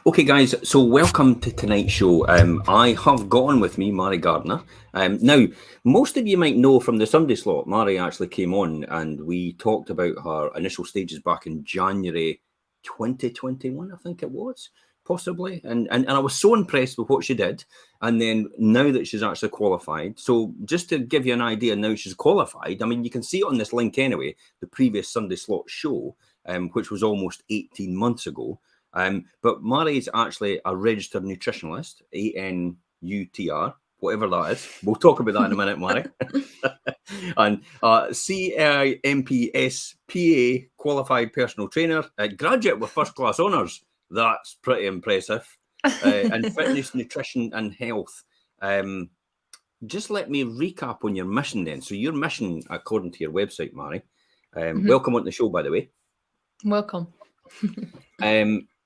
Okay, guys, so welcome to tonight's show. I have got on with me Mairi Gardner. Now, most of you might know from the Sunday slot, Mairi actually came on and we talked about her initial stages back in January 2021, I think it was, possibly. And I was so impressed with what she did. And then now that she's actually qualified, so just to give you an idea, now she's qualified, I mean, you can see it on this link anyway, the previous Sunday slot show, which was almost 18 months ago. But Mairi is actually a registered nutritionist, ANutr, whatever that is. We'll talk about that in a minute, Mairi. And CIMSPA qualified personal trainer, graduate with first class honours. That's pretty impressive. And fitness, nutrition, and health. Just let me recap on your mission then. So your mission, according to your website, Mairi. Welcome on the show, by the way. Welcome.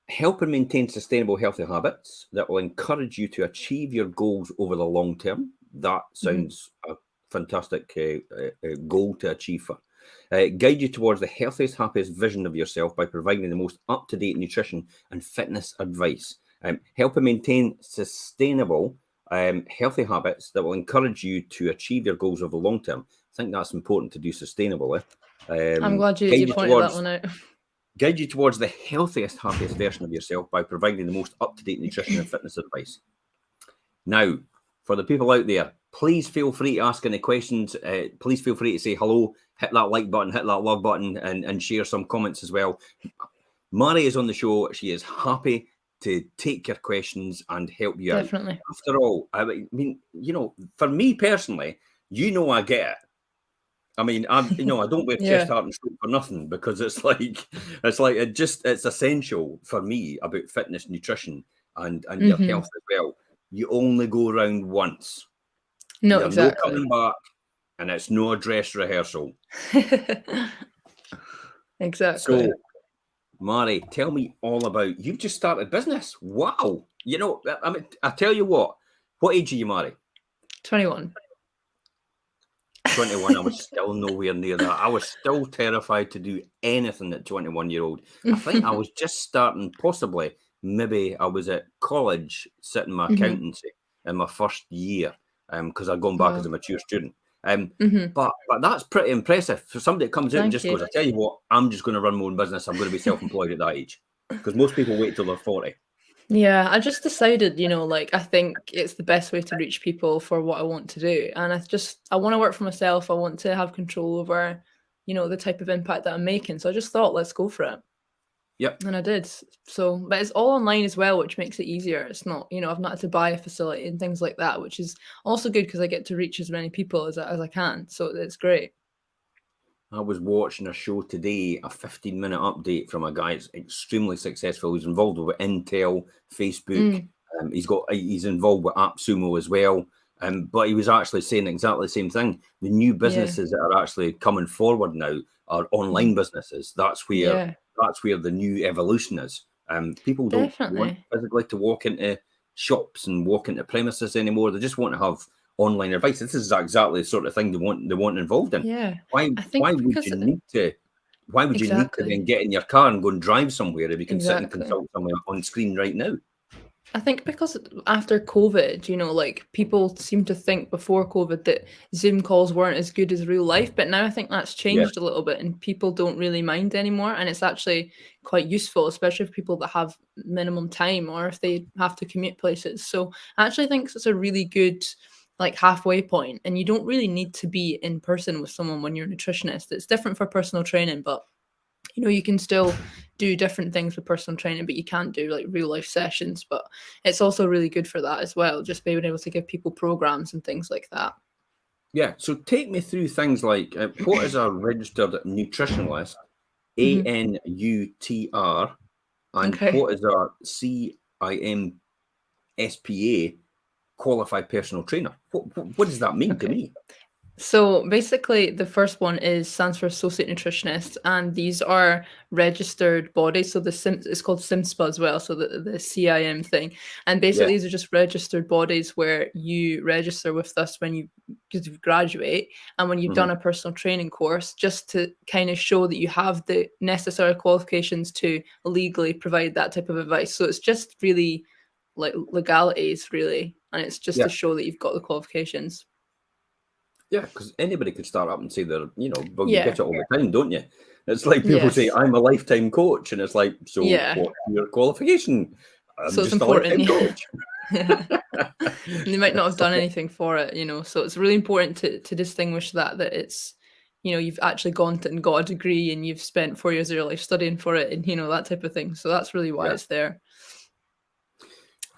Help and maintain sustainable healthy habits that will encourage you to achieve your goals over the long term. That sounds a fantastic goal to achieve for. Guide you towards the healthiest, happiest vision of yourself by providing the most up-to-date nutrition and fitness advice. Help and maintain sustainable healthy habits that will encourage you to achieve your goals over the long term. I think that's important to do sustainably. I'm glad you pointed that one out. Guide you towards the healthiest, happiest version of yourself by providing the most up-to-date nutrition and fitness advice. Now, for the people out there, please feel free to ask any questions. Please feel free to say hello, hit that like button, hit that love button, and share some comments as well. Mairi is on the show. She is happy to take your questions and help you out. Definitely. After all, I mean, for me personally, I get it. I mean, I don't wear chest, heart, and stroke for nothing, because it's essential for me about fitness, nutrition, and your health as well. You only go around once. No, You're exactly. no coming back, and it's no a dress rehearsal. Exactly. So, Mairi, tell me all about, you've just started business. Wow. I mean, I tell you what age are you, Mairi? 21. 21, I was still nowhere near that. I was still terrified to do anything at 21-year-old. I think I was just starting, possibly, maybe I was at college sitting my accountancy in my first year, because I'd gone back as a mature student. But that's pretty impressive for somebody that comes out and just goes, I tell you what, I'm just going to run my own business. I'm going to be self-employed at that age, because most people wait till they're 40. Yeah, I just decided, I think it's the best way to reach people for what I want to do. And I want to work for myself. I want to have control over, the type of impact that I'm making. So I just thought, let's go for it. Yep. And I did. So, but it's all online as well, which makes it easier. It's not, I've not had to buy a facility and things like that, which is also good because I get to reach as many people as I can. So it's great. I was watching a show today, a 15-minute update from a guy that's extremely successful. He's involved with Intel, Facebook. He's involved with AppSumo as well. But he was actually saying exactly the same thing. The new businesses that are actually coming forward now are online businesses. That's where the new evolution is. People don't want physically to walk into shops and walk into premises anymore. They just want to have online advice. This is exactly the sort of thing they want involved in. Yeah. Why would you need to then get in your car and go and drive somewhere if you can sit and consult someone on screen right now? I think because after COVID, people seem to think before COVID that Zoom calls weren't as good as real life, but now I think that's changed a little bit and people don't really mind anymore. And it's actually quite useful, especially for people that have minimum time or if they have to commute places. So I actually think it's a really good halfway point, and you don't really need to be in person with someone when you're a nutritionist. It's different for personal training, but you can still do different things with personal training, but you can't do real life sessions. But it's also really good for that as well, just being able to give people programs and things like that. Yeah, so take me through things like what is a registered nutritionist, ANutr, and what is a CIMSPA qualified personal trainer? What does that mean to me? So basically, the first one stands for Associate Nutritionist, and these are registered bodies. So it's called CIMSPA as well, so the CIM thing. And Yeah. basically, these are just registered bodies where you register with us because you graduate, and when you've Hmm. done a personal training course, just to kind of show that you have the necessary qualifications to legally provide that type of advice. So it's just really like legalities, really, and it's just Yeah. to show that you've got the qualifications. Yeah, because anybody could start up and say they're, well, you get Yeah. it all the time, don't you? It's like people say, Yes. I'm a lifetime coach. And it's like, so Yeah. what's your qualification? I'm So it's just a important, lifetime yeah. coach. Yeah. And they might not have So, done anything for it, so it's really important to distinguish that it's, you've actually gone to and got a degree and you've spent 4 years of your life studying for it and, that type of thing. So that's really why yeah. it's there.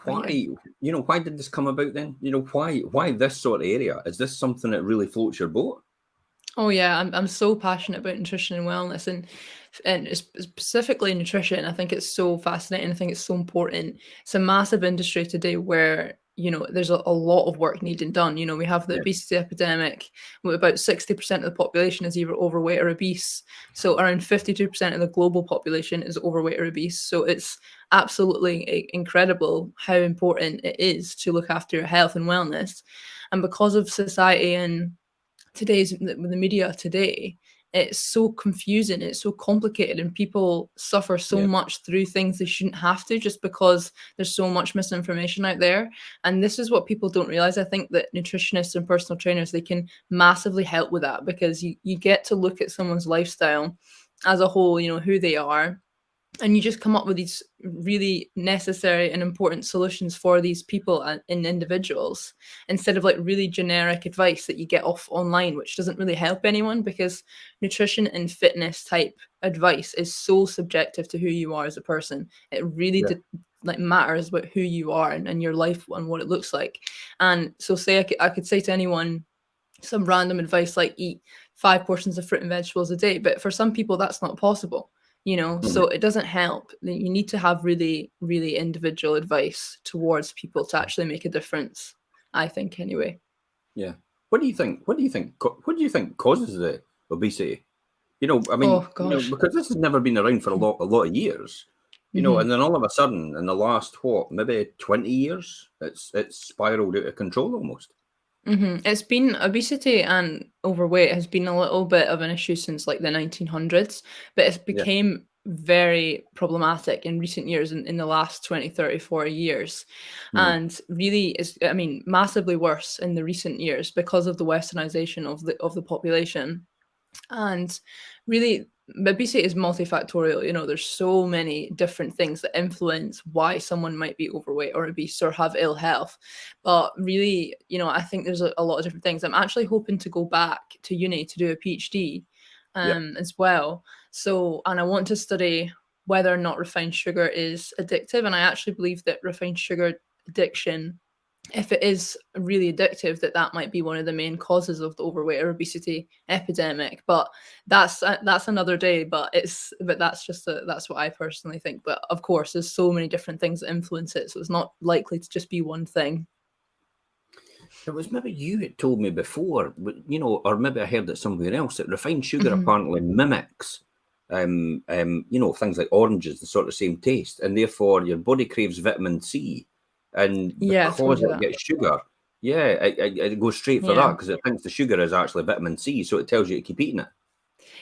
But Why, yeah. why did this come about then? Why this sort of area? Is this something that really floats your boat? Oh yeah, I'm so passionate about nutrition and wellness and specifically nutrition. I think it's so fascinating. I think it's so important. It's a massive industry today where there's a lot of work needing done. We have the Yeah. obesity epidemic. With about 60% of the population is either overweight or obese. So around 52% of the global population is overweight or obese. So it's absolutely incredible how important it is to look after your health and wellness. And because of society and the media today, it's so confusing, it's so complicated, and people suffer so Yeah. much through things they shouldn't have to, just because there's so much misinformation out there. And this is what people don't realize. I think that nutritionists and personal trainers, they can massively help with that, because you get to look at someone's lifestyle as a whole, who they are, and you just come up with these really necessary and important solutions for these people and individuals, instead of like really generic advice that you get off online, which doesn't really help anyone, because nutrition and fitness type advice is so subjective to who you are as a person. It really Yeah. like matters about who you are and your life and what it looks like. And so say I could say to anyone some random advice like eat 5 portions of fruit and vegetables a day, but for some people that's not possible. Mhm. So it doesn't help. You need to have really, really individual advice towards people to actually make a difference, I think, anyway. Yeah. What do you think? What do you think? What do you think causes the obesity? I mean, Oh gosh. because this has never been around for a lot of years. Hmm. And then all of a sudden, in the last maybe 20 years, it's spiraled out of control almost. It's been obesity and overweight has been a little bit of an issue since like the 1900s, but it's Yeah. became very problematic in recent years, in the last 20, 30, 40 years. Mm. And really is, I mean, massively worse in the recent years because of the westernization of the population. And really, obesity is multifactorial. There's so many different things that influence why someone might be overweight or obese or have ill health. But really, I think there's a lot of different things. I'm actually hoping to go back to uni to do a PhD Yeah. as well. So, and I want to study whether or not refined sugar is addictive. And I actually believe that refined sugar addiction, if it is really addictive, that might be one of the main causes of the overweight or obesity epidemic. But that's another day. But that's what I personally think. But of course, there's so many different things that influence it, so it's not likely to just be one thing. It was maybe you had told me before, or maybe I heard it somewhere else, that refined sugar Mhm. apparently mimics, things like oranges, the sort of same taste, and therefore your body craves vitamin C, and Yeah, I told because you it that. gets sugar, yeah, it goes straight for that Yeah. because it thinks the sugar is actually vitamin C, so it tells you to keep eating it.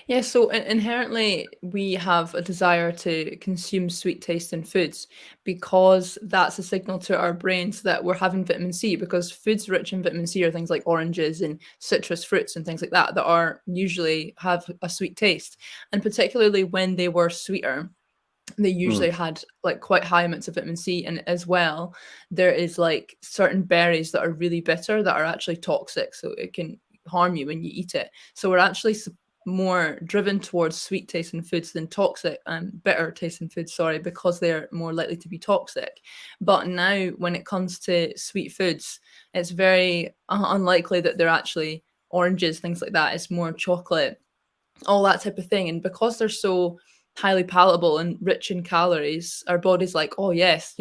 Yeah, so inherently we have a desire to consume sweet taste in foods, because that's a signal to our brains that we're having vitamin C, because foods rich in vitamin C are things like oranges and citrus fruits and things like that are usually have a sweet taste. And particularly when they were sweeter, they Mm. usually had like quite high amounts of vitamin C. And as well, there is like certain berries that are really bitter that are actually toxic, so it can harm you when you eat it. So we're actually more driven towards sweet tasting foods than toxic and bitter tasting foods, sorry, because they're more likely to be toxic. But now when it comes to sweet foods, it's very unlikely that they're actually oranges, things like that. It's more chocolate, all that type of thing. And because they're so highly palatable and rich in calories, our body's like, oh yes,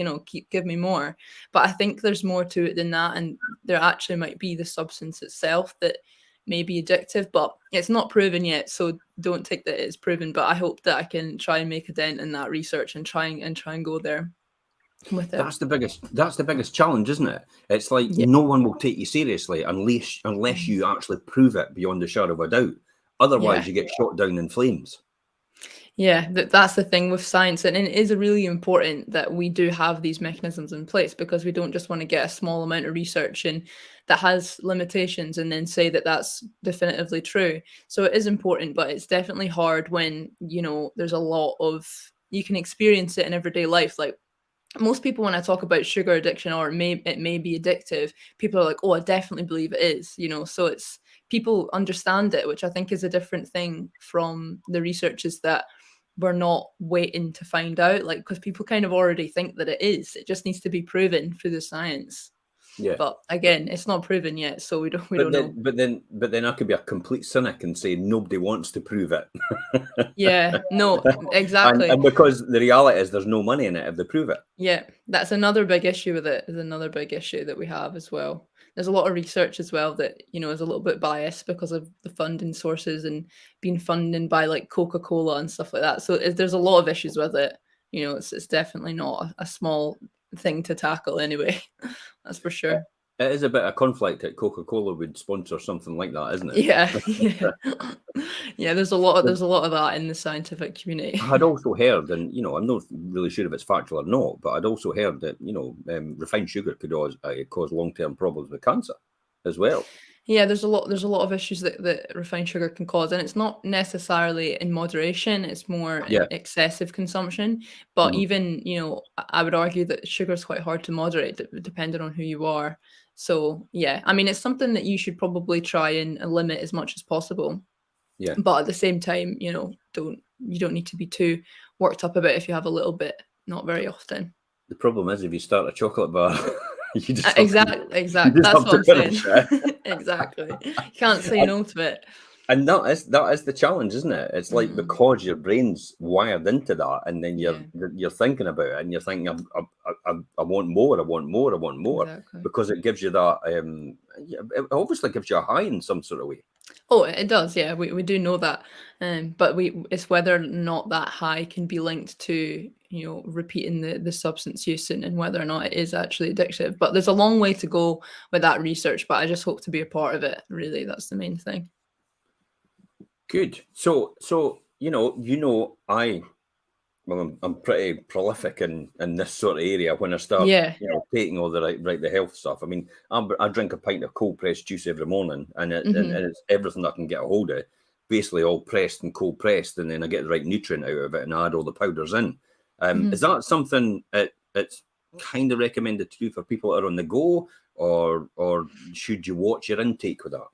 give me more. But I think there's more to it than that, and there actually might be the substance itself that may be addictive, but it's not proven yet. So don't take that it's proven. But I hope that I can try and make a dent in that research and try and go there with it. That's the biggest challenge, isn't it? It's like no one will take you seriously unless you actually prove it beyond a shadow of a doubt. Otherwise, you get shot down in flames. Yeah, that's the thing with science, and it is really important that we do have these mechanisms in place, because we don't just want to get a small amount of research and that has limitations and then say that that's definitively true. So it is important, but it's definitely hard when, you know, there's a lot of, you can experience it in everyday life. Like most people, when I talk about sugar addiction or it may be addictive, people are like, oh, I definitely believe it is, you know. So it's, people understand it, which I think is a different thing from the researchers that we're not waiting to find out, like, because people kind of already think that it is. It just needs to be proven through the science. Yeah. But again, it's not proven yet, so we don't know. But then I could be a complete cynic and say nobody wants to prove it. Yeah, no, exactly. and because the reality is there's no money in it if they prove it. Yeah, that's another big issue with it, is another big issue that we have as well. There's a lot of research as well that, you know, is a little bit biased because of the funding sources and being funded by like Coca-Cola and stuff like that. So there's a lot of issues with it. You know, it's definitely not a small thing to tackle anyway. That's for sure. It is a bit of conflict that Coca-Cola would sponsor something like that, isn't it? Yeah, yeah. There's a lot of that in the scientific community. I had also heard, and you know, I'm not really sure if it's factual or not, but I'd also heard that, you know, refined sugar could cause long-term problems with cancer as well. Yeah, there's a lot of issues that refined sugar can cause, and it's not necessarily in moderation, it's more in excessive consumption. But even, you know, I would argue that sugar is quite hard to moderate depending on who you are. So yeah, I mean, it's something that you should probably try and limit as much as possible. Yeah. But at the same time, you know, you don't need to be too worked up about it if you have a little bit, not very often. The problem is if you start a chocolate bar, you just exactly. That's what I'm saying. Exactly. You can't say no to it. And that is the challenge, isn't it? It's like because your brain's wired into that, and then you're thinking about it, and you're thinking, I want more, I want more, I want more, exactly. Because it gives you that. It obviously gives you a high in some sort of way. Oh, it does, yeah. We do know that, but it's whether or not that high can be linked to, you know, repeating the substance use and whether or not it is actually addictive. But there's a long way to go with that research. But I just hope to be a part of it. Really, that's the main thing. Good. So I'm pretty prolific in this sort of area when I start, you know, taking all the health stuff. I mean, I drink a pint of cold pressed juice every morning, and it's everything I can get a hold of, basically all pressed and cold pressed, and then I get the right nutrient out of it and add all the powders in. Is that something it's kind of recommended to do for people that are on the go, or should you watch your intake with that?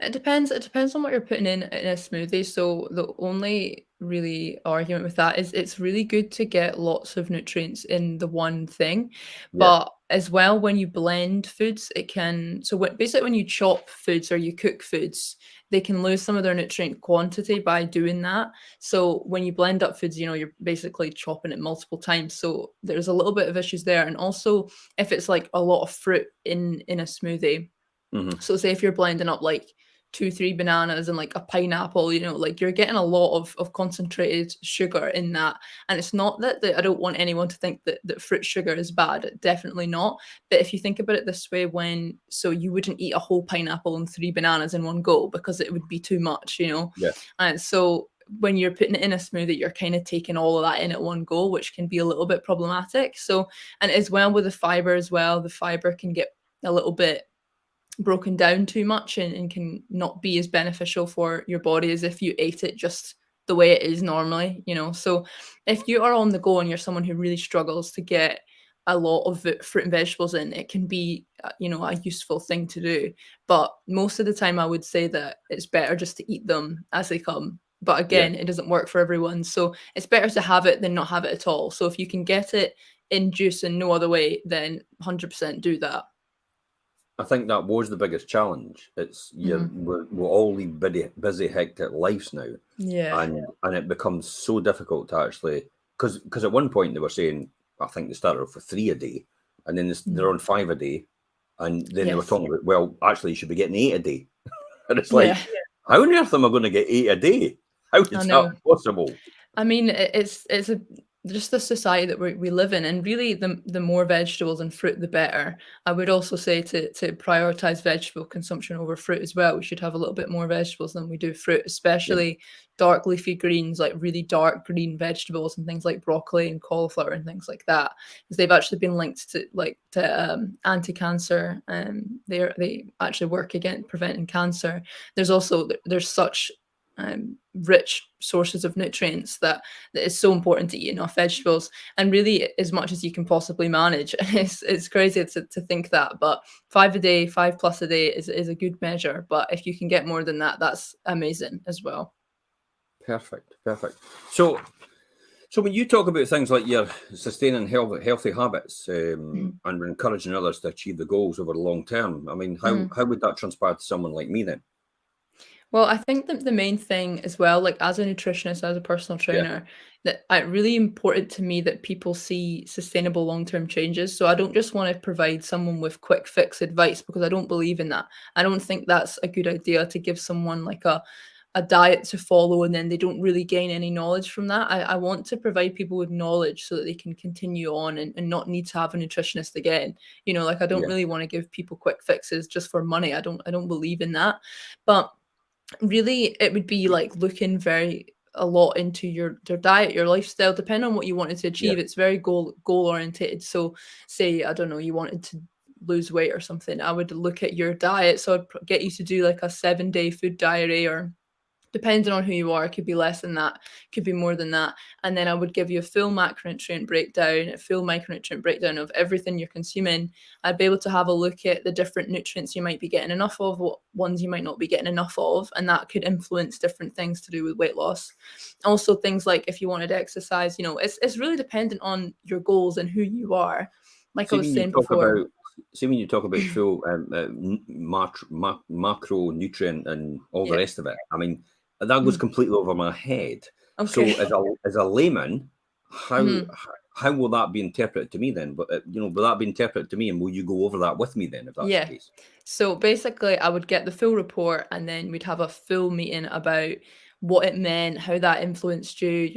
It depends on what you're putting in a smoothie. So the only really argument with that is it's really good to get lots of nutrients in the one thing. But as well, when you blend foods, it can, basically when you chop foods or you cook foods, they can lose some of their nutrient quantity by doing that. So when you blend up foods, you know, you're basically chopping it multiple times. So there's a little bit of issues there. And also if it's like a lot of fruit in a smoothie, so say if you're blending up like 2-3 bananas and like a pineapple, you know, like you're getting a lot of concentrated sugar in that. And it's not that I don't want anyone to think that fruit sugar is bad, definitely not. But if you think about it this way, so you wouldn't eat a whole pineapple and 3 bananas in one go because it would be too much, you know. And so when you're putting it in a smoothie, you're kind of taking all of that in at one go, which can be a little bit problematic. So, and as well with the fiber as well, the fiber can get a little bit broken down too much and can not be as beneficial for your body as if you ate it just the way it is normally, you know. So if you are on the go and you're someone who really struggles to get a lot of fruit and vegetables in, it can be, you know, a useful thing to do. But most of the time I would say that it's better just to eat them as they come. But again, it doesn't work for everyone. So it's better to have it than not have it at all. So if you can get it in juice and no other way, then 100% do that. I think that was the biggest challenge. It's we're all lead busy, hectic lives now, and it becomes so difficult to actually, because at one point they were saying, I think they started off with 3 a day, and then they're on 5 a day, and then they were talking about, well, actually you should be getting 8 a day. And it's Yeah, like, how on earth am I going to get 8 a day? How I is that know. possible? I mean, it's just the society that we live in, and really, the more vegetables and fruit, the better. I would also say to prioritize vegetable consumption over fruit as well. We should have a little bit more vegetables than we do fruit, Yeah, especially dark leafy greens, like really dark green vegetables and things like broccoli and cauliflower and things like that, because they've actually been linked to anti-cancer, and they actually work against preventing cancer. There's such rich sources of nutrients that is so important to eat enough vegetables, and really as much as you can possibly manage. It's crazy to think that, but 5 a day, 5+ a day is a good measure. But if you can get more than that, that's amazing as well. perfect, perfect. So when you talk about things like you're sustaining healthy habits Mhm. and encouraging others to achieve the goals over the long term, I mean, Mhm. how would that transpire to someone like me then? Well, I think that the main thing as well, like as a nutritionist, as a personal Yeah, trainer, that really important to me that people see sustainable long-term changes. So I don't just want to provide someone with quick fix advice, because I don't believe in that. I don't think that's a good idea to give someone like a diet to follow and then they don't really gain any knowledge from that. I want to provide people with knowledge so that they can continue on and not need to have a nutritionist again. Like I don't yeah, really want to give people quick fixes just for money. I don't believe in that. But really, it would be like looking very a lot into your diet, your lifestyle, depending on what you wanted to yeah. achieve. It's very goal oriented. So, say I don't know, you wanted to lose weight or something, I would look at your diet. So I'd get you to do like a 7-day food diary, or depending on who you are, it could be less than that, could be more than that. And then I would give you a full macronutrient breakdown, a full micronutrient breakdown of everything you're consuming. I'd be able to have a look at the different nutrients you might be getting enough of, what ones you might not be getting enough of, and that could influence different things to do with weight loss. Also, things like if you wanted to exercise, it's really dependent on your goals and who you are. Like I See was when you saying talk before. about see when you talk about full macronutrient and all the Yeah. rest of it. I mean, that goes Mm. completely over my head. So Okay. as a layman, how Mhm. how will that be interpreted to me then? But will that be interpreted to me, and will you go over that with me then, if that's the Yeah. case? So basically, I would get the full report and then we'd have a full meeting about what it meant, how that influenced you,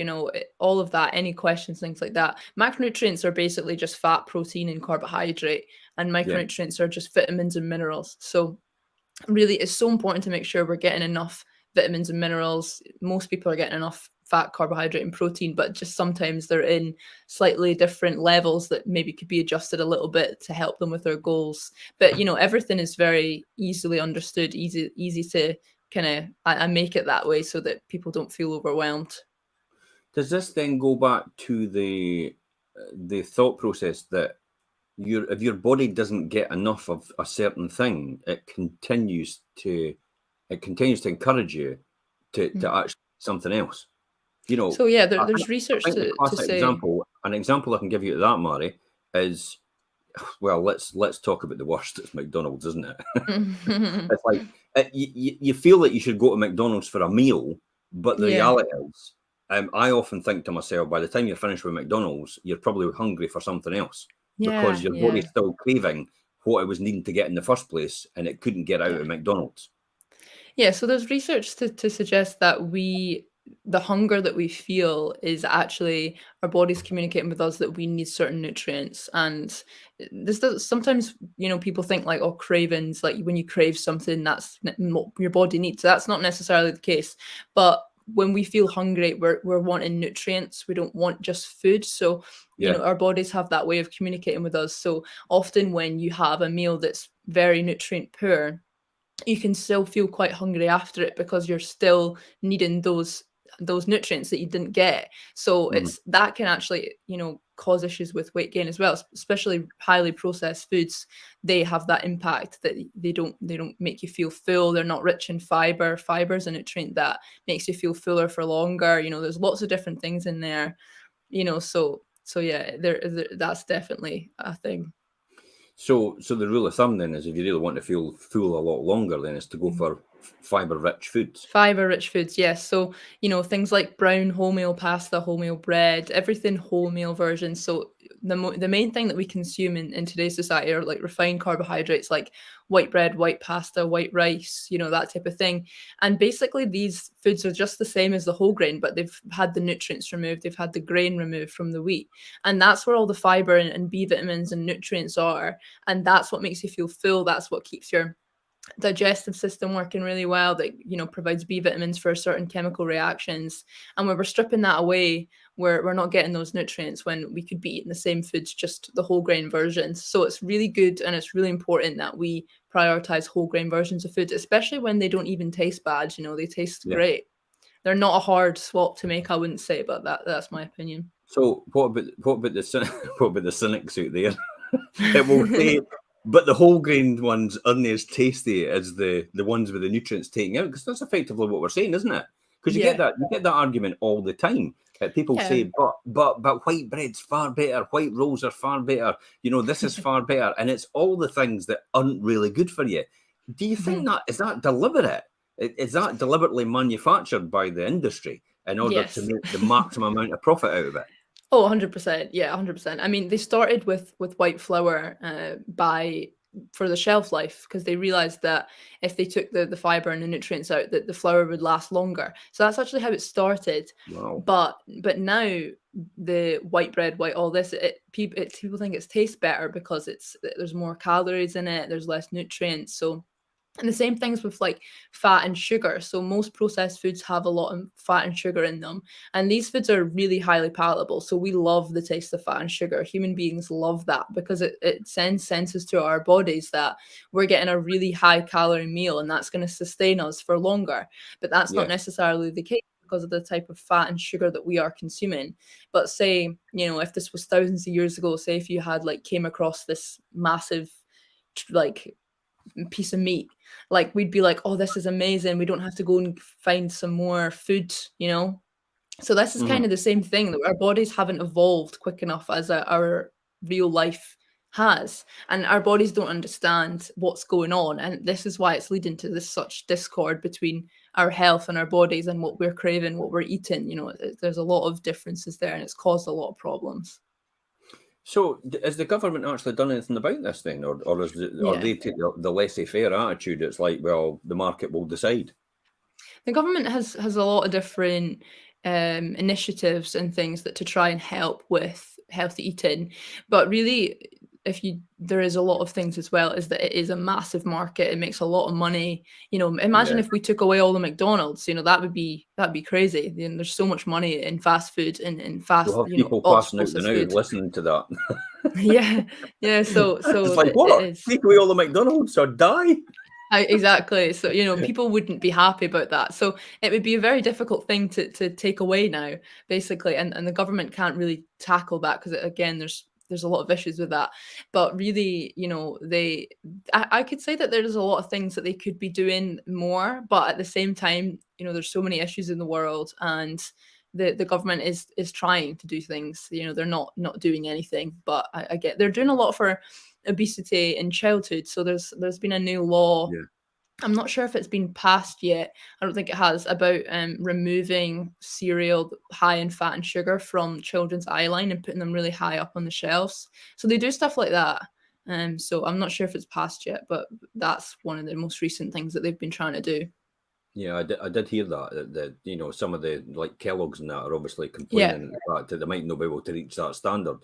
all of that, any questions, things like that. Macronutrients are basically just fat, protein, and carbohydrate, and Yeah, micronutrients are just vitamins and minerals. So really, it's so important to make sure we're getting enough vitamins and minerals. Most people are getting enough fat, carbohydrate, and protein, but just sometimes they're in slightly different levels that maybe could be adjusted a little bit to help them with their goals. But everything is very easily understood, easy to kind of I make it that way so that people don't feel overwhelmed. does this then go back to the thought process that if your body doesn't get enough of a certain thing, it continues to encourage you to Mm. actually something else. You know, So yeah, I there's research think the to classic say. example, an example I can give you of that, Mari, is, well, let's talk about the worst. It's McDonald's, isn't it? It's like you feel that you should go to McDonald's for a meal, but the Yeah, reality is, I often think to myself, by the time you're finished with McDonald's, you're probably hungry for something else because yeah, your yeah, body's still craving what it was needing to get in the first place, and it couldn't get out yeah. of McDonald's. Yeah, so there's research to suggest that the hunger that we feel is actually our body's communicating with us that we need certain nutrients. And this does sometimes, people think like, oh, cravings, like when you crave something, that's what your body needs. That's not necessarily the case. But when we feel hungry, we're wanting nutrients. We don't want just food. So, Yeah. our bodies have that way of communicating with us. So often when you have a meal that's very nutrient poor, you can still feel quite hungry after it because you're still needing those nutrients that you didn't get. So Mhm. it's that can actually, cause issues with weight gain as well, especially highly processed foods. They have that impact that they don't make you feel full. They're not rich in fiber. Fiber is a nutrient that makes you feel fuller for longer. There's lots of different things in there. So yeah, that's definitely a thing. So the rule of thumb then is if you really want to feel full a lot longer, then is to go Mhm. for fiber-rich foods. Fiber-rich foods, yes. So, things like brown wholemeal pasta, wholemeal bread, everything wholemeal versions. So the main thing that we consume in today's society are like refined carbohydrates, like white bread, white pasta, white rice, that type of thing. And basically these foods are just the same as the whole grain, but they've had the nutrients removed, they've had the grain removed from the wheat. And that's where all the fiber and B vitamins and nutrients are. And that's what makes you feel full. That's what keeps your digestive system working really well, that provides B vitamins for certain chemical reactions. And when we're stripping that away, we're not getting those nutrients when we could be eating the same foods, just the whole grain versions. So it's really good, and it's really important that we prioritize whole grain versions of food, especially when they don't even taste bad. They taste great. They're not a hard swap to make, I wouldn't say, but that's my opinion. So what about the cynics out there? It will say, but the whole grain ones aren't as tasty as the ones with the nutrients taken out, because that's effectively what we're saying, isn't it? Because you get that argument all the time. People say, but white bread's far better, white rolls are far better, this is far better, and it's all the things that aren't really good for you. Do you think that is that deliberate? Is that deliberately manufactured by the industry in order to make the maximum amount of profit out of it? Oh, 100%. Yeah, 100%. I mean, they started with white flour for the shelf life, because they realized that if they took the fiber and the nutrients out, that the flour would last longer. So that's actually how it started. Wow. But now the white bread, all this, people think it tastes better because there's more calories in it, there's less nutrients. So. And the same things with like fat and sugar. So most processed foods have a lot of fat and sugar in them. And these foods are really highly palatable. So we love the taste of fat and sugar. Human beings love that because it sends senses to our bodies that we're getting a really high calorie meal, and that's going to sustain us for longer. But that's not necessarily the case because of the type of fat and sugar that we are consuming. But say, if this was thousands of years ago, say if you had came across this massive piece of meat, we'd be like, oh, this is amazing, we don't have to go and find some more food. So this is kind of the same thing, that our bodies haven't evolved quick enough as our real life has, and our bodies don't understand what's going on, and this is why it's leading to this such discord between our health and our bodies and what we're craving, what we're eating. There's a lot of differences there, and it's caused a lot of problems. So has the government actually done anything about this then, or they take the laissez-faire attitude? It's like, well, the market will decide. The government has a lot of different initiatives and things to try and help with healthy eating, but really, there is a lot of things as well, is that it is a massive market. It makes a lot of money. Imagine if we took away all the McDonald's, that'd be crazy. There's so much money in fast food and in fast, we'll have people passing out now listening to that. yeah. So it's like, what? Take away all the McDonald's or die? Exactly. So, people wouldn't be happy about that. So it would be a very difficult thing to take away now, basically. And the government can't really tackle that because, again, there's a lot of issues with that. But really, I could say that there's a lot of things that they could be doing more. But at the same time, there's so many issues in the world, and the government is trying to do things. They're not doing anything. But I get they're doing a lot for obesity in childhood. So there's been a new law. I'm not sure if it's been passed yet. I don't think it has, about removing cereal high in fat and sugar from children's eye line and putting them really high up on the shelves. So they do stuff like that. So I'm not sure if it's passed yet, but that's one of the most recent things that they've been trying to do. Yeah, I did hear that some of the Kellogg's and that are obviously complaining the fact that they might not be able to reach that standard.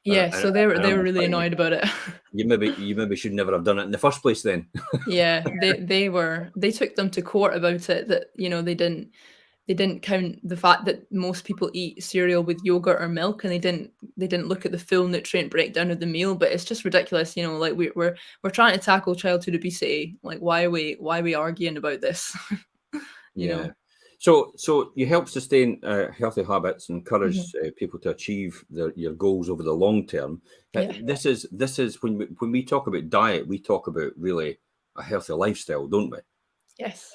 Yeah, so they were really annoyed about it. You maybe should never have done it in the first place then. Yeah, they took them to court about it, that they didn't count the fact that most people eat cereal with yogurt or milk, and they didn't look at the full nutrient breakdown of the meal. But it's just ridiculous, we're trying to tackle childhood obesity. Why are we arguing about this? you know. So you help sustain healthy habits and encourage people to achieve your goals over the long term. This is when we talk about diet, we talk about really a healthy lifestyle, don't we? Yes.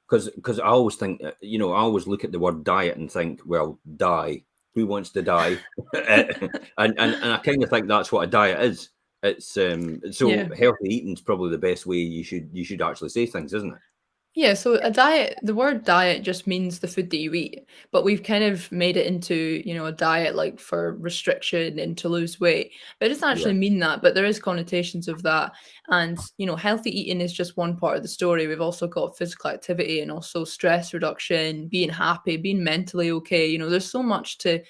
Because I always think, I always look at the word diet and think, well, die. Who wants to die? and I kind of think that's what a diet is. It's healthy eating is probably the best way you should actually say things, isn't it? Yeah, so a diet, the word diet just means the food that you eat, but we've kind of made it into, a diet like for restriction and to lose weight. But it doesn't Yeah, actually mean that, but there is connotations of that. And, healthy eating is just one part of the story. We've also got physical activity and also stress reduction, being happy, being mentally okay. There's so much to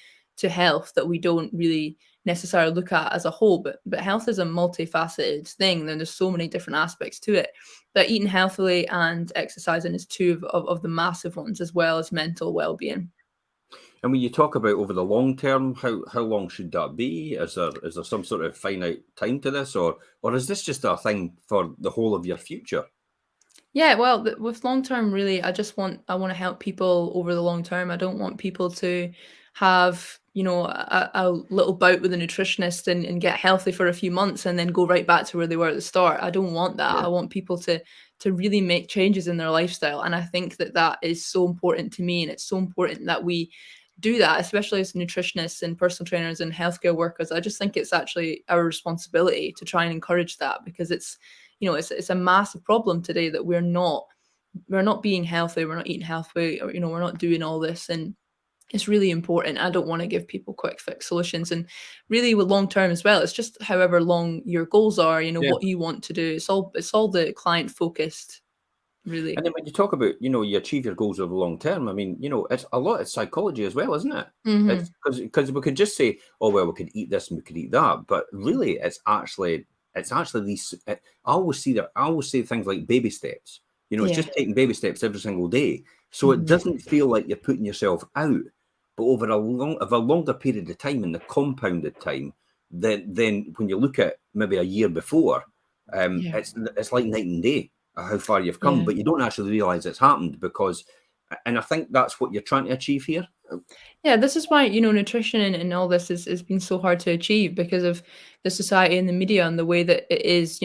health that we don't really necessarily look at as a whole, but health is a multifaceted thing. Then there's so many different aspects to it. But eating healthily and exercising is two of the massive ones, as well as mental well-being. and when you talk about over the long term, how long should that be? Is there some sort of finite time to this, or is this just a thing for the whole of your future? Yeah, well, with long term, really, I want to help people over the long term. I don't want people to have, a little bout with a nutritionist and get healthy for a few months and then go right back to where they were at the start. I don't want that. Yeah, I want people to really make changes in their lifestyle, and I think that is so important to me, and it's so important that we do that, especially as nutritionists and personal trainers and healthcare workers. I just think it's actually our responsibility to try and encourage that, because it's a massive problem today that we're not being healthy, we're not eating healthy, or we're not doing all this, and it's really important. I don't want to give people quick fix solutions, and really with long term as well, it's just however long your goals are, yeah. what you want to do. It's all the client focused, really. And then when you talk about, you achieve your goals over the long term, I mean, it's a lot of psychology as well, isn't it? It's Hmm. because we could just say, oh well, we could eat this and we could eat that, but really, it's actually these. I always say things like baby steps. It's Yeah. just taking baby steps every single day, so it Hmm. doesn't feel like you're putting yourself out. But over a longer period of time, in the compounded time, then when you look at maybe a year before, Yeah. it's like night and day how far you've come, Yeah. but you don't actually realize it's happened and I think that's what you're trying to achieve here. Yeah, this is why, nutrition and all this is been so hard to achieve, because of the society and the media and the way that it is,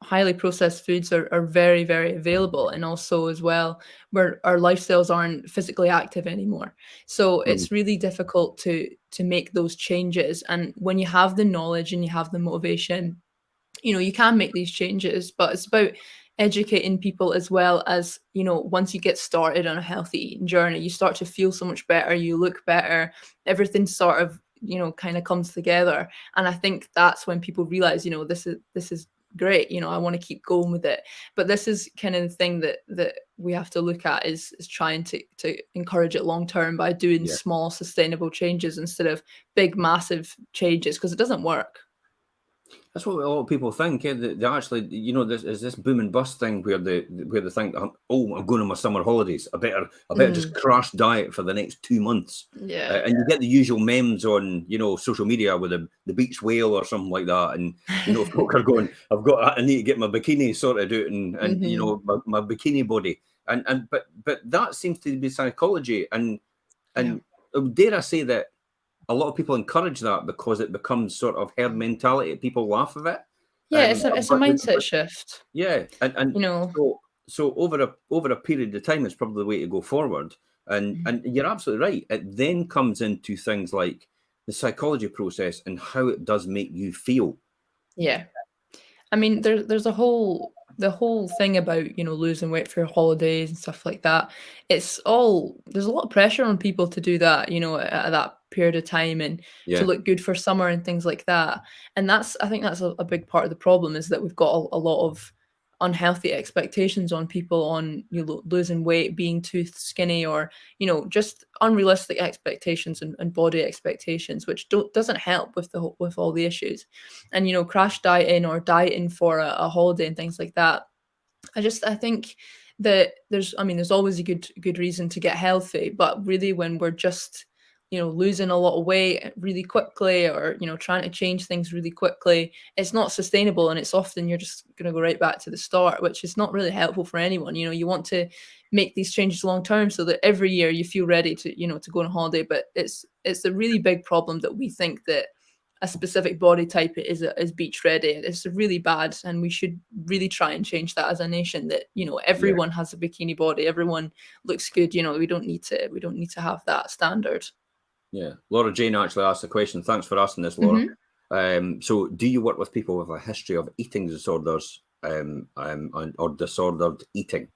highly processed foods are very, very available. And also as well, where our lifestyles aren't physically active anymore. So Mm, it's really difficult to make those changes. And when you have the knowledge and you have the motivation, you can make these changes, but it's about educating people as well. As once you get started on a healthy eating journey, you start to feel so much better, you look better, everything sort of kind of comes together. And I think that's when people realize, this is great, I want to keep going with it. But this is kind of the thing that we have to look at, is trying to encourage it long term by doing yeah. small sustainable changes instead of big massive changes, because it doesn't work. That's what a lot of people think. They actually, this is this boom and bust thing where they think, oh, I'm going on my summer holidays. I better just Mm, crash diet for the next 2 months. yeah. And you get the usual memes on, social media with the beach whale or something like that. And, folk are going, I need to get my bikini sorted out and Mhm. my bikini body. But that seems to be psychology. Yeah. And dare I say that a lot of people encourage that because it becomes sort of herd mentality. People laugh at it. Yeah, it's a mindset But shift, yeah, and you know? so over a period of time, it's probably the way to go forward. And Mhm. and you're absolutely right. It then comes into things like the psychology process and how it does make you feel. Yeah. I mean, there's the whole thing about, losing weight for your holidays and stuff like that. There's a lot of pressure on people to do that, at that period of time, and to Yeah, look good for summer and things like that. And I think that's a big part of the problem, is that we've got a lot of unhealthy expectations on people, on losing weight, being too skinny, or just unrealistic expectations and body expectations, which doesn't help with all the issues. And crash dieting or dieting for a holiday and things like that, I think that there's always a good reason to get healthy, but really when we're just losing a lot of weight really quickly, or trying to change things really quickly, it's not sustainable, and it's often you're just going to go right back to the start, which is not really helpful for anyone. You want to make these changes long term, so that every year you feel ready to go on a holiday. But it's a really big problem that we think that a specific body type is beach ready. It's really bad, and we should really try and change that as a nation. That yeah, everyone has a bikini body, everyone looks good. We don't need to have that standard. yeah. Laura Jane actually asked the question. Thanks for asking this, Laura. Hmm. So, do you work with people with a history of eating disorders or disordered eating?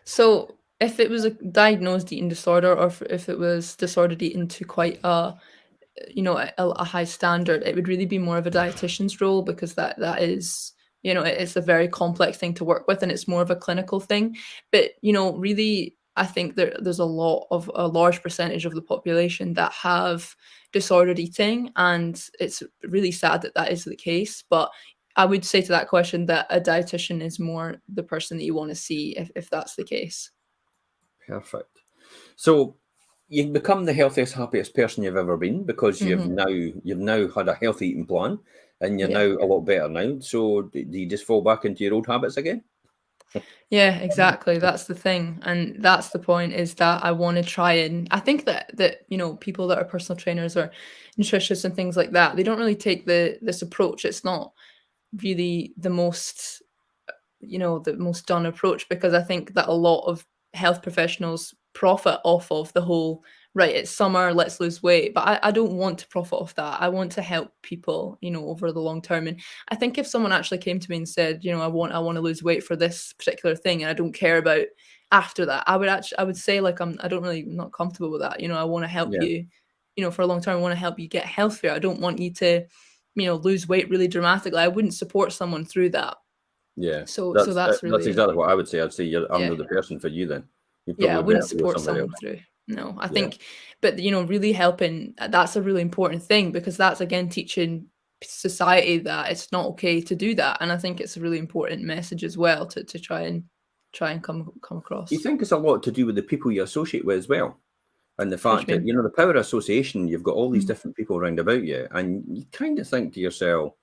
So if it was a diagnosed eating disorder, or if it was disordered eating to quite a high standard, it would really be more of a dietitian's role, because that is, it's a very complex thing to work with, and it's more of a clinical thing. But really, I think there's a large percentage of the population that have disordered eating, and it's really sad that that is the case. But I would say to that question that a dietitian is more the person that you want to see if that's the case. Perfect. So you've become the healthiest, happiest person you've ever been, because you've now had a healthy eating plan, and you're Yeah. now a lot better now. So do you just fall back into your old habits again? Yeah, exactly. That's the thing. And that's the point, is that I want to try, and I think that people that are personal trainers or nutritionists and things like that, they don't really take this approach. It's not really the most done approach, because I think that a lot of health professionals profit off of the whole, right, it's summer, let's lose weight. But I don't want to profit off that. I want to help people, over the long term. And I think if someone actually came to me and said, I want to lose weight for this particular thing, and I don't care about after that, I would say, like, I'm not comfortable with that. I want to help Yeah, you, for a long term. I want to help you get healthier. I don't want you to, lose weight really dramatically. I wouldn't support someone through that. yeah. So That's that's that's really, exactly what I would say. I'd say I'm yeah. not the person for you then. You're Yeah, I probably wouldn't better to go support somewhere else. someone through. No, I Yeah, think, but really helping, that's a really important thing, because that's again teaching society that it's not okay to do that. And I think it's a really important message as well to try and come do you across. think it's a lot to do with the people you associate with as well? And the What do fact you that, mean? the power of association, you've got all these Mhm. different people around about you, and you kind of think to yourself,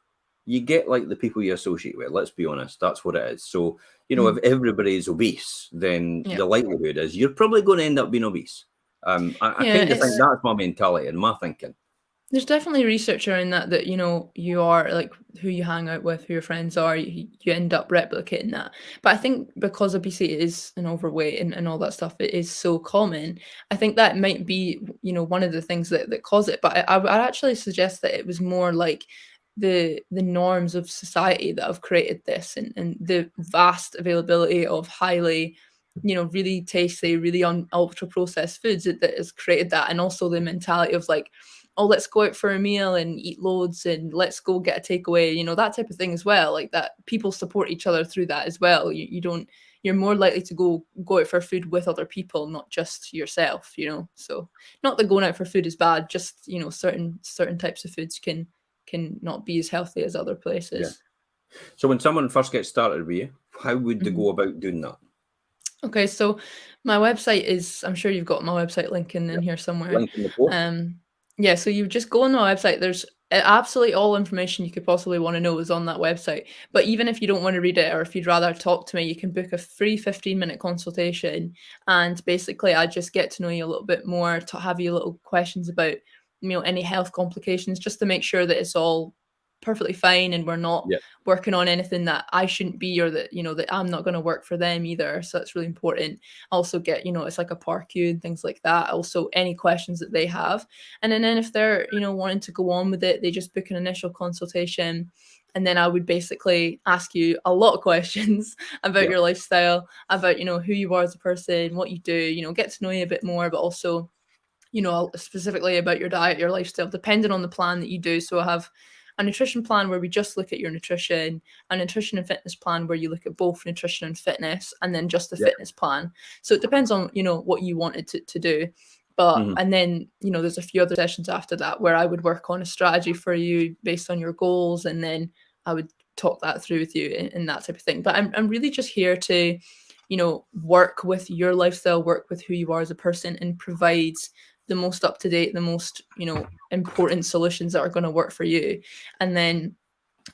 you get like the people you associate with. Let's be honest, that's what it is. So, if Mm. everybody's obese, then Yeah. the likelihood is you're probably going to end up being obese. I Yeah, kind of think it's that's my mentality and my thinking. There's definitely research around that you are, like, who you hang out with, who your friends are, you end up replicating that. But I think because obesity is an overweight and all that stuff, it is so common. I think that might be, one of the things that cause it. But I'd actually suggest that it was more like the norms of society that have created this, and the vast availability of highly, really tasty, really ultra processed foods that has created that. And also the mentality of, like, oh, let's go out for a meal and eat loads, and let's go get a takeaway, that type of thing as well. Like, that people support each other through that as well. You're more likely to go out for food with other people, not just yourself. So, not that going out for food is bad, just, certain types of foods can not be as healthy as other Yeah. places. So when someone first gets started with you, how would they Mhm. go about doing that? Okay, so my website is, I'm sure you've got my website link in Yeah. here somewhere. Link in the post. Um, yeah, so you just go on my website. There's absolutely all information you could possibly want to know is on that website. But even if you don't want to read it, or if you'd rather talk to me, you can book a free 15-minute consultation. And basically, I just get to know you a little bit more, to have you little questions about, any health complications, just to make sure that it's all perfectly fine, and we're not Yeah. working on anything that I shouldn't be, or that I'm not going to work for them either. So that's really important. Also get, it's like a park and things like that. Also any questions that they have. And then if they're, wanting to go on with it, they just book an initial consultation. And then I would basically ask you a lot of questions about Yeah. your lifestyle, about, who you are as a person, what you do, get to know you a bit more, but also, specifically about your diet, your lifestyle, depending on the plan that you do. So I have a nutrition plan where we just look at your nutrition, a nutrition and fitness plan where you look at both nutrition and fitness, and then just the Yeah. fitness plan. So it depends on, what you wanted to do. But, Mhm. and then, there's a few other sessions after that where I would work on a strategy for you based on your goals. And then I would talk that through with you, and that type of thing. But I'm really just here to, work with your lifestyle, work with who you are as a person, and provide the most up to date, the most, important solutions that are going to work for you. And then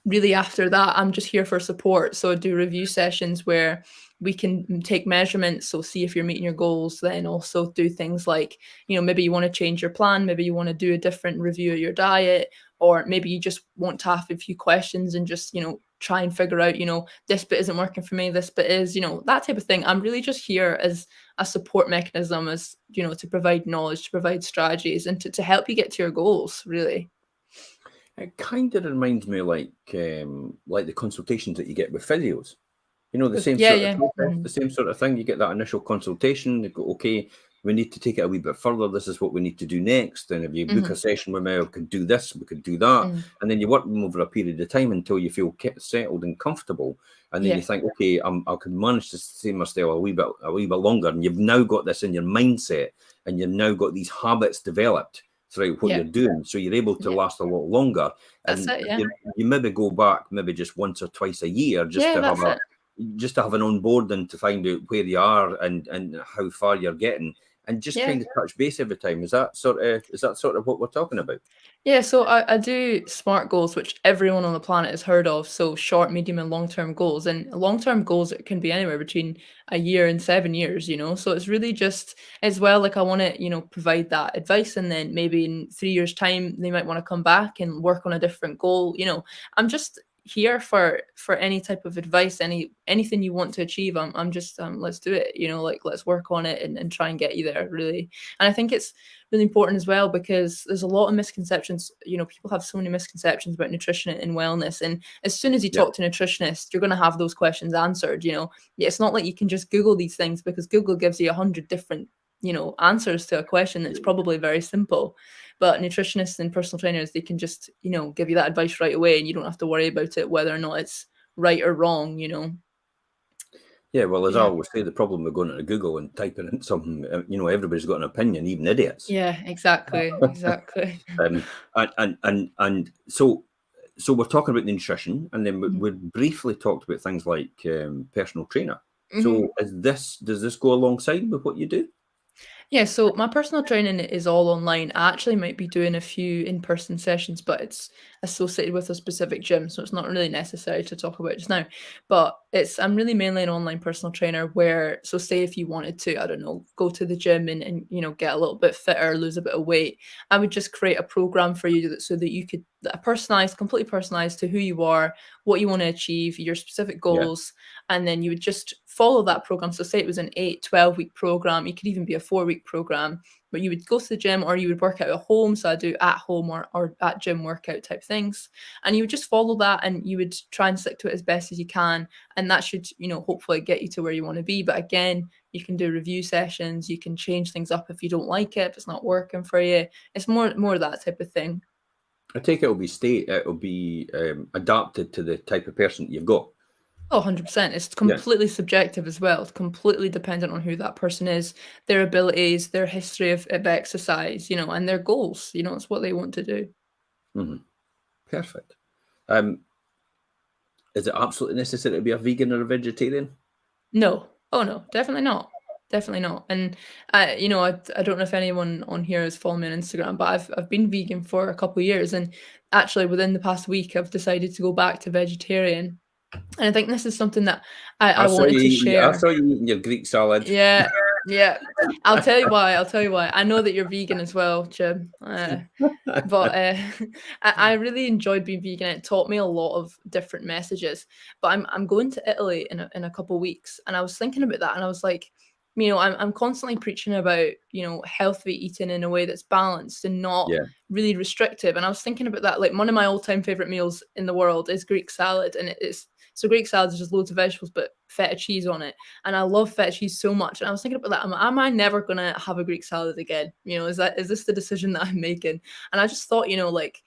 really after that, I'm just here for support. So I do review sessions where we can take measurements, so see if you're meeting your goals. Then also do things like, maybe you want to change your plan, maybe you want to do a different review of your diet, or maybe you just want to have a few questions and just, try and figure out, this bit isn't working for me, this bit is, that type of thing. I'm really just here as a support mechanism, as, to provide knowledge, to provide strategies, and to help you get to your goals, really. It kind of reminds me like the consultations that you get with physios. You know, the same Yeah, sort of yeah. process, the same sort of thing. You get that initial consultation. They go, okay, we need to take it a wee bit further. This is what we need to do next. And if you book a session with me, we could do this, we could do that. And then you work them over a period of time until you feel settled and comfortable. And then you Yeah. think, okay, I could manage to sustain my style a wee bit longer. And you've now got this in your mindset, and you've now got these habits developed throughout what Yeah. you're doing. So you're able to Yeah. last a lot longer. That's And it. Yeah. you maybe go back maybe just once or twice a year Yeah, that's it. just to have an onboarding to find out where you are and how far you're getting, and just Yeah. kind of touch base every time. Is that sort of what we're talking about? Yeah, so I do SMART goals, which everyone on the planet has heard of. So short, medium, and long-term goals. And long-term goals, it can be anywhere between a year and 7 years, you know. So it's really just as well, like I want to, provide that advice. And then maybe in 3 years' time, they might want to come back and work on a different goal. I'm just here for any type of advice, anything you want to achieve. I'm just let's do it, like let's work on it and try and get you there, really. And I think it's really important as well because there's a lot of misconceptions. People have so many misconceptions about nutrition and wellness. And as soon as you Yeah. talk to a nutritionist, you're going to have those questions answered. It's not like you can just Google these things because Google gives you 100 different, answers to a question that's probably very simple. But nutritionists and personal trainers, they can just, give you that advice right away and you don't have to worry about it, whether or not it's right or wrong. Yeah, well, as I Yeah. always say, the problem with going to Google and typing in something, everybody's got an opinion, even idiots. Yeah, exactly. And so we're talking about the nutrition, and then we briefly talked about things like personal trainer. So does this go alongside with what you do? Yeah, so my personal training is all online. I actually might be doing a few in-person sessions, but it's associated with a specific gym, so it's not really necessary to talk about just now. But I'm really mainly an online personal trainer where, so say if you wanted to, I don't know, go to the gym and get a little bit fitter, lose a bit of weight, I would just create a program for you so that you could completely personalized to who you are, what you want to achieve, your specific goals, and then you would just follow that program. So say it was an 8-12 week program, it could even be a 4 week program, but you would go to the gym or you would work out at home. So I do at home or at gym workout type things, and you would just follow that and you would try and stick to it as best as you can, and that should hopefully get you to where you want to be. But again, you can do review sessions, you can change things up if you don't like it, if it's not working for you. It's more that type of thing. I take it'll be adapted to the type of person you've got. Oh, 100%. It's completely subjective as well. It's completely dependent on who that person is, their abilities, their history of exercise, and their goals. It's what they want to do. Perfect. Is it absolutely necessary to be a vegan or a vegetarian? No. Oh, no, definitely not. Definitely not. And I don't know if anyone on here has followed me on Instagram, but I've been vegan for a couple of years, and actually within the past week, I've decided to go back to vegetarian. And I think this is something that I wanted to share. I saw you eating your Greek salad. Yeah. I'll tell you why. I know that you're vegan as well, Jim. But I really enjoyed being vegan. It taught me a lot of different messages. But I'm going to Italy in a couple of weeks, and I was thinking about that, and I was like, I'm constantly preaching about healthy eating in a way that's balanced and not really restrictive. And I was thinking about that. Like, one of my all-time favorite meals in the world is Greek salad, and so Greek salad is just loads of vegetables but feta cheese on it, and I love feta cheese so much. And I was thinking about that. Am I never gonna have a Greek salad again? Is this the decision that I'm making? And I just thought, like,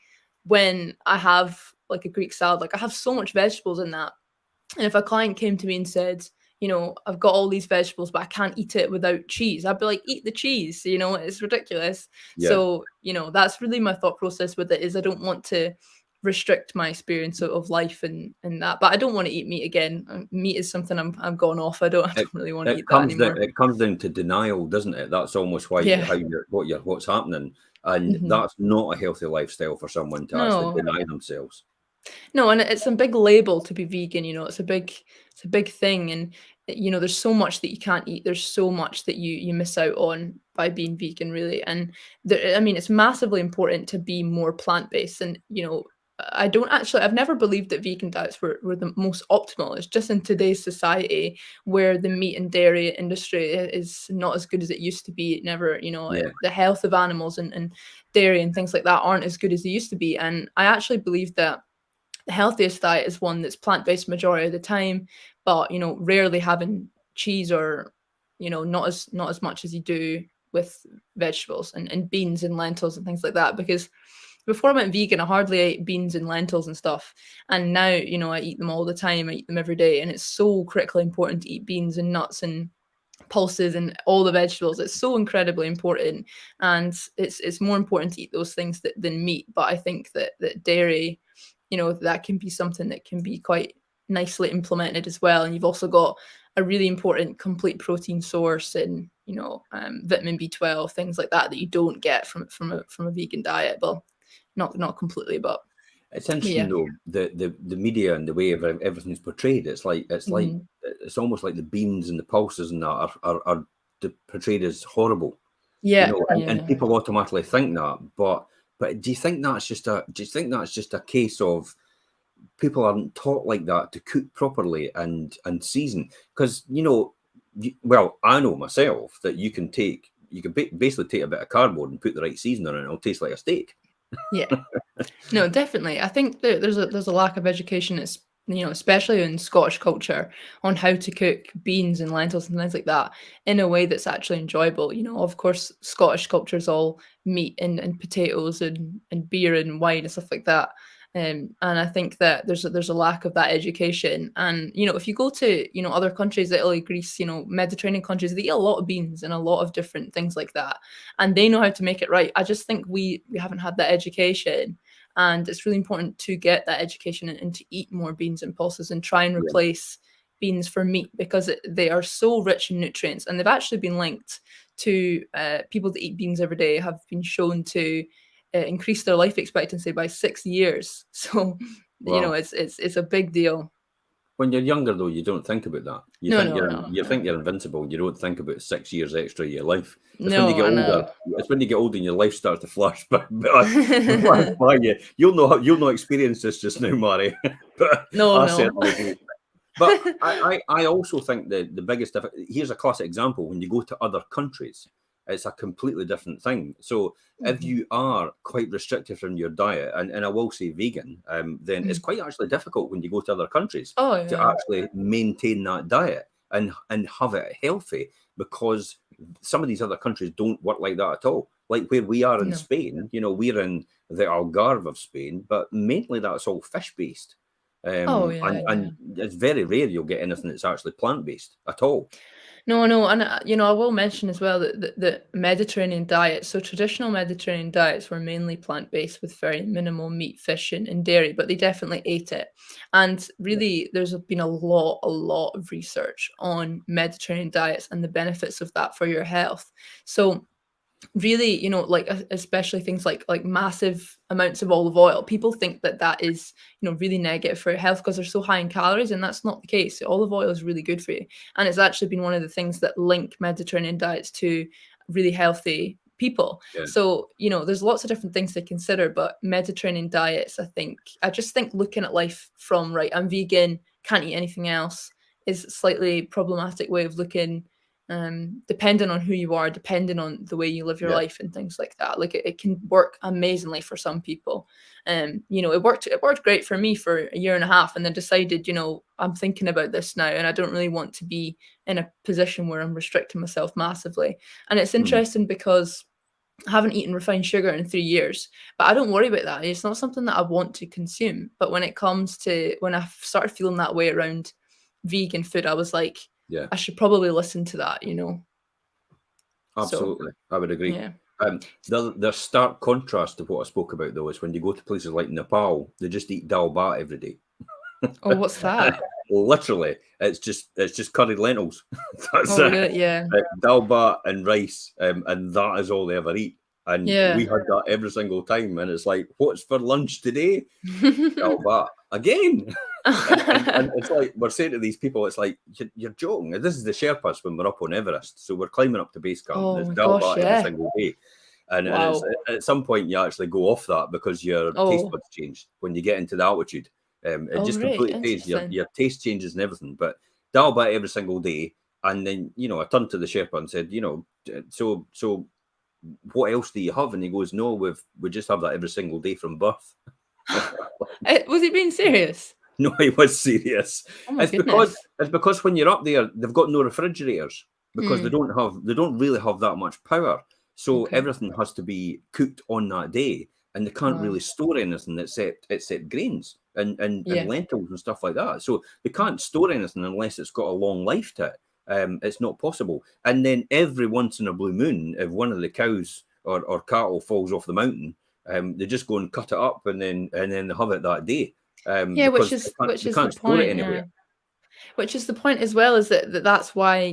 when I have like a Greek salad, like I have so much vegetables in that, and if a client came to me and said, I've got all these vegetables, but I can't eat it without cheese, I'd be like, eat the cheese, it's ridiculous. So, that's really my thought process with it, is I don't want to restrict my experience of life and that, but I don't want to eat meat again. Meat is something I'm gone off. I don't really want to eat that anymore. It comes down to denial, doesn't it? That's almost why what's happening, and that's not a healthy lifestyle for someone to actually deny themselves. No, and it's a big label to be vegan. It's a big thing, and there's so much that you can't eat. There's so much that you miss out on by being vegan, really. And it's massively important to be more plant-based. And I've never believed that vegan diets were the most optimal. It's just in today's society where the meat and dairy industry is not as good as it used to be. It never, the health of animals and dairy and things like that aren't as good as they used to be. And I actually believe that The healthiest diet is one that's plant-based majority of the time, but rarely having cheese, or not as much as you do with vegetables and beans and lentils and things like that. Because before I went vegan, I hardly ate beans and lentils and stuff, and now I eat them all the time. I eat them every day, and it's so critically important to eat beans and nuts and pulses and all the vegetables. It's so incredibly important, and it's more important to eat those things than meat. But I think that dairy, that can be something that can be quite nicely implemented as well. And you've also got a really important complete protein source in vitamin B12, things like that you don't get from a vegan diet. Well, not completely, but It's interesting yeah. though, the media and the way everything's portrayed. It's almost like the beans and the pulses and that are portrayed as horrible. Yeah, and people automatically think that. But do you think that's just a case of people aren't taught like that to cook properly and season? Because well, I know myself that you can basically take a bit of cardboard and put the right seasoning on it, and it'll taste like a steak. Yeah. No, definitely. I think there's a lack of education, especially in Scottish culture, on how to cook beans and lentils and things like that in a way that's actually enjoyable. Of course, Scottish culture is all meat and potatoes and beer and wine and stuff like that. And I think that there's a lack of that education. And if you go to other countries, Italy, Greece, Mediterranean countries, they eat a lot of beans and a lot of different things like that, and they know how to make it right. I just think we haven't had that education, and it's really important to get that education and to eat more beans and pulses and try and replace beans for meat, because they are so rich in nutrients, and they've actually been linked to people that eat beans every day have been shown to increase their life expectancy by 6 years. So Wow. it's a big deal. When you're younger though, you don't think about that. You No. think you're invincible. You don't think about 6 years extra of your life. It's when you No, get I older. know. It's when you get older and your life starts to flash by you. You'll not experience this just now, Mari. But No. I certainly do. But I also think that the biggest here's a classic example. When you go to other countries, it's a completely different thing. So if you are quite restrictive in your diet, and I will say vegan, then it's quite actually difficult when you go to other countries Oh to yeah. actually maintain that diet and have it healthy, because some of these other countries don't work like that at all. Like where we are in No. Spain, we're in the Algarve of Spain, but mainly that's all fish based. Oh yeah. And it's very rare you'll get anything that's actually plant based at all. No, and I will mention as well that the Mediterranean diet, so traditional Mediterranean diets were mainly plant-based with very minimal meat, fish, and dairy, but they definitely ate it. And really, there's been a lot of research on Mediterranean diets and the benefits of that for your health. So really, like especially things like massive amounts of olive oil, people think that is really negative for your health because they're so high in calories, and that's not the case. Olive oil is really good for you, and it's actually been one of the things that link Mediterranean diets to really healthy people. Yeah. So there's lots of different things to consider, but Mediterranean diets, I just think looking at life from, right, I'm vegan, can't eat anything else, is a slightly problematic way of looking, depending on who you are, depending on the way you live your life and things like that. Like it can work amazingly for some people. It worked great for me for a year and a half, and then decided, I'm thinking about this now, and I don't really want to be in a position where I'm restricting myself massively. And it's interesting because I haven't eaten refined sugar in 3 years, but I don't worry about that. It's not something that I want to consume. But when I started feeling that way around vegan food, I was like, Yeah. I should probably listen to that, Absolutely. So, I would agree. yeah. The stark contrast to what I spoke about though is when you go to places like Nepal, they just eat dal bhat every day. Oh, what's that? Literally, it's just curried lentils. That's Oh, really? Yeah. dal bhat and rice, and that is all they ever eat. And Yeah. we had that every single time, and it's like, what's for lunch today? Dal bhat again. and it's like we're saying to these people, it's like you're joking. This is the Sherpas when we're up on Everest, so we're climbing up to base camp. Oh There's my dal gosh, bhat every yeah. single day, and Wow. it's, at some point you actually go off that because your taste Oh. buds change when you get into the altitude. It Oh, just right. completely changes. Interesting. Your taste changes and everything. But dal bhat every single day, and then I turned to the Sherpa and said, so what else do you have? And he goes, no, we just have that every single day from birth. Was he being serious? No, he was serious. Oh my goodness. It's because when you're up there, they've got no refrigerators because they don't really have that much power. So Okay. everything has to be cooked on that day, and they can't Wow. really store anything except grains and Yeah. lentils and stuff like that. So they can't store anything unless it's got a long life to it. It's not possible. And then every once in a blue moon, if one of the cows or cattle falls off the mountain, they just go and cut it up and then they have it that day. Yeah, Because which they is the can't store it point. anywhere. Yeah. Which is the point as well, is that's why,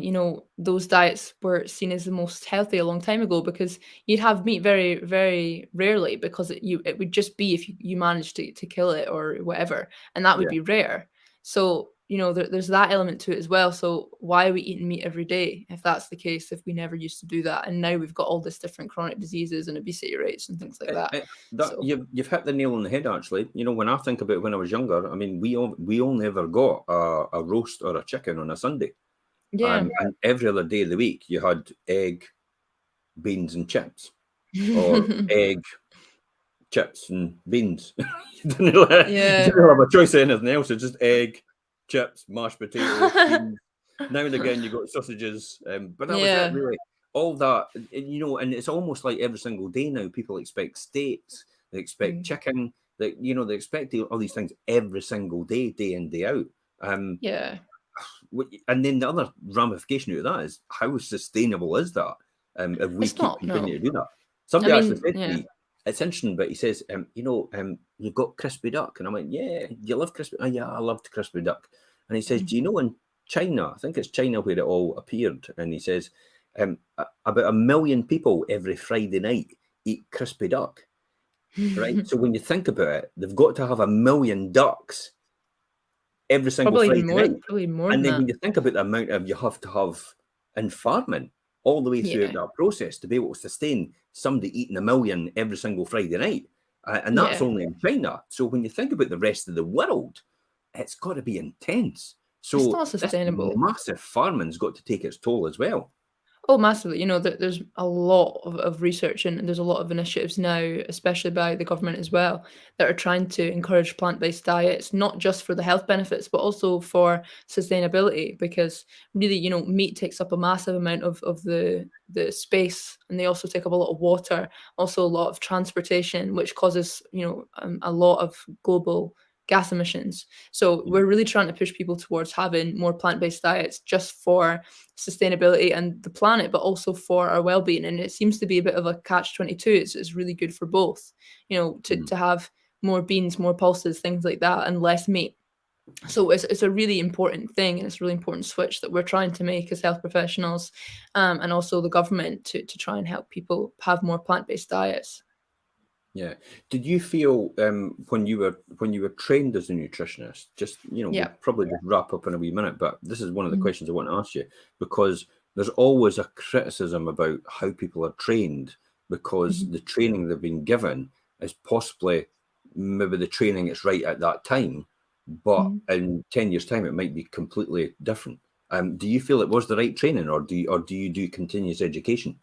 those diets were seen as the most healthy a long time ago, because you'd have meat very, very rarely, because it would just be if you managed to kill it or whatever, and that would Yeah. be rare. So, there's that element to it as well. So why are we eating meat every day if that's the case, if we never used to do that? And now we've got all this different chronic diseases and obesity rates and things like that. So You've hit the nail on the head, actually. When I think about when I was younger, I mean, we only ever got a roast or a chicken on a Sunday. yeah. And every other day of the week, you had egg, beans and chips, or egg, chips and beans. You didn't have a choice of anything else. It's just egg, chips, mashed potatoes, beans. Now and again, you got sausages, but that was it, really. All that, and it's almost like every single day now, people expect steaks, they expect chicken, they expect all these things every single day, day in, day out. yeah. And then the other ramification out of that is, how sustainable is that if we It's keep not, continuing no. to do that? Somebody actually said to yeah. me, it's interesting, but he says, you've got crispy duck. And I went, yeah, do you love crispy? Oh, yeah, I loved crispy duck. And he says, do you know in China, I think it's China where it all appeared, and he says, about 1 million people every Friday night eat crispy duck, right? So when you think about it, they've got to have 1 million ducks every single Friday night. Probably more And than then when that. you think about the amount of you have to have in farming all the way throughout that process to be able to sustain somebody eating 1 million every single Friday night, and that's only in China. So when you think about the rest of the world, it's got to be intense. It's So not this sustainable. massive farming's got to take its toll as well. Oh, massively. There's a lot of research, and there's a lot of initiatives now, especially by the government as well, that are trying to encourage plant-based diets, not just for the health benefits, but also for sustainability, because really, meat takes up a massive amount of the space, and they also take up a lot of water, also a lot of transportation, which causes, a lot of global gas emissions. So we're really trying to push people towards having more plant-based diets, just for sustainability and the planet, but also for our well-being. And it seems to be a bit of a catch-22. It's really good for both, to have more beans, more pulses, things like that, and less meat. So it's a really important thing, and it's a really important switch that we're trying to make as health professionals, and also the government, to try and help people have more plant-based diets. Yeah. Did you feel when you were trained as a nutritionist, we'll probably just wrap up in a wee minute, but this is one of the questions I want to ask you, because there's always a criticism about how people are trained, because the training they've been given is possibly maybe the training is right at that time, but in 10 years' time it might be completely different. Do you feel it was the right training, or do you do continuous education?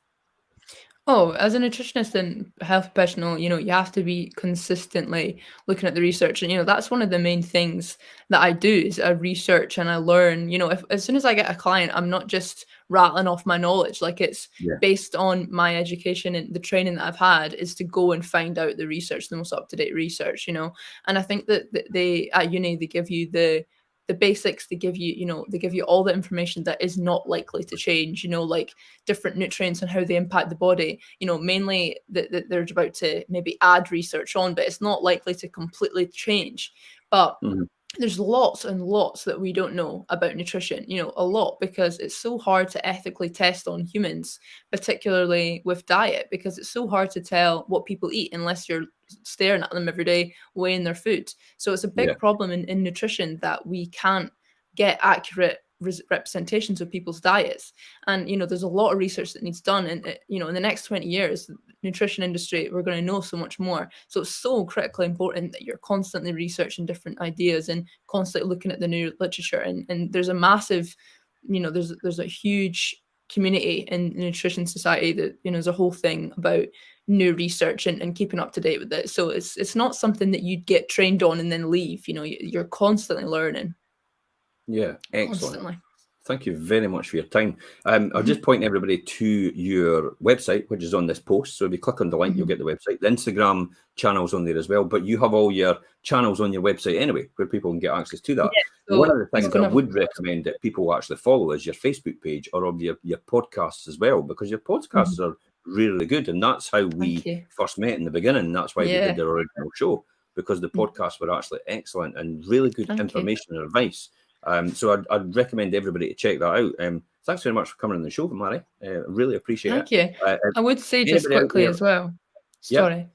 Oh, as a nutritionist and health professional, you have to be consistently looking at the research. And, that's one of the main things that I do, is I research and I learn. If as soon as I get a client, I'm not just rattling off my knowledge. Like, it's based on my education, and the training that I've had is to go and find out the research, the most up-to-date research, And I think that they at uni, they give you the basics. They give you all the information that is not likely to change, like different nutrients and how they impact the body, mainly that they're about to maybe add research on, but it's not likely to completely change. But there's lots and lots that we don't know about nutrition, a lot, because it's so hard to ethically test on humans, particularly with diet, because it's so hard to tell what people eat unless you're staring at them every day weighing their food. So it's a big problem in nutrition, that we can't get accurate representations of people's diets. And there's a lot of research that needs done, and in the next 20 years, nutrition industry, we're going to know so much more. So it's so critically important that you're constantly researching different ideas and constantly looking at the new literature. And there's a massive, there's a huge community in the Nutrition Society that, you know, there's a whole thing about new research and keeping up to date with it. So it's not something that you'd get trained on and then leave. You know, you're constantly learning. Yeah, excellent. Constantly. Thank you very much for your time. I'll just point everybody to your website, which is on this post. So if you click on the link, you'll get the website. The Instagram channel's on there as well, but you have all your channels on your website anyway, where people can get access to that. Yeah, so one of the things I would recommend that people actually follow is your Facebook page or of your podcasts as well, because your podcasts are really good. And that's how we first met in the beginning. That's why we did the original show, because the podcasts were actually excellent and really good information and advice. So I'd recommend everybody to check that out. Thanks very much for coming on the show, Mairi. Really appreciate it. Thank you. I would say just quickly as well. Sorry.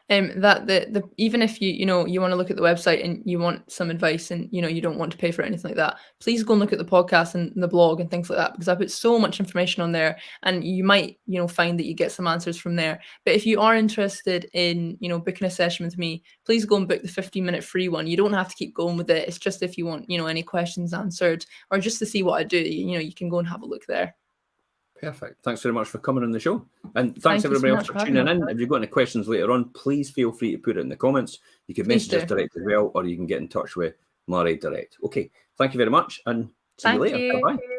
That even if you want to look at the website and you want some advice and you don't want to pay for anything like that, please go and look at the podcast and the blog and things like that, because I put so much information on there, and you might find that you get some answers from there. But if you are interested in booking a session with me, please go and book the 15-minute free one. You don't have to keep going with it. It's just if you want any questions answered or just to see what I do, you can go and have a look there. Perfect. Thanks very much for coming on the show. And thanks everybody else for tuning in. If you've got any questions later on, please feel free to put it in the comments. You can message us direct as well, or you can get in touch with Mairi direct. Okay. Thank you very much, and see you later. Bye-bye.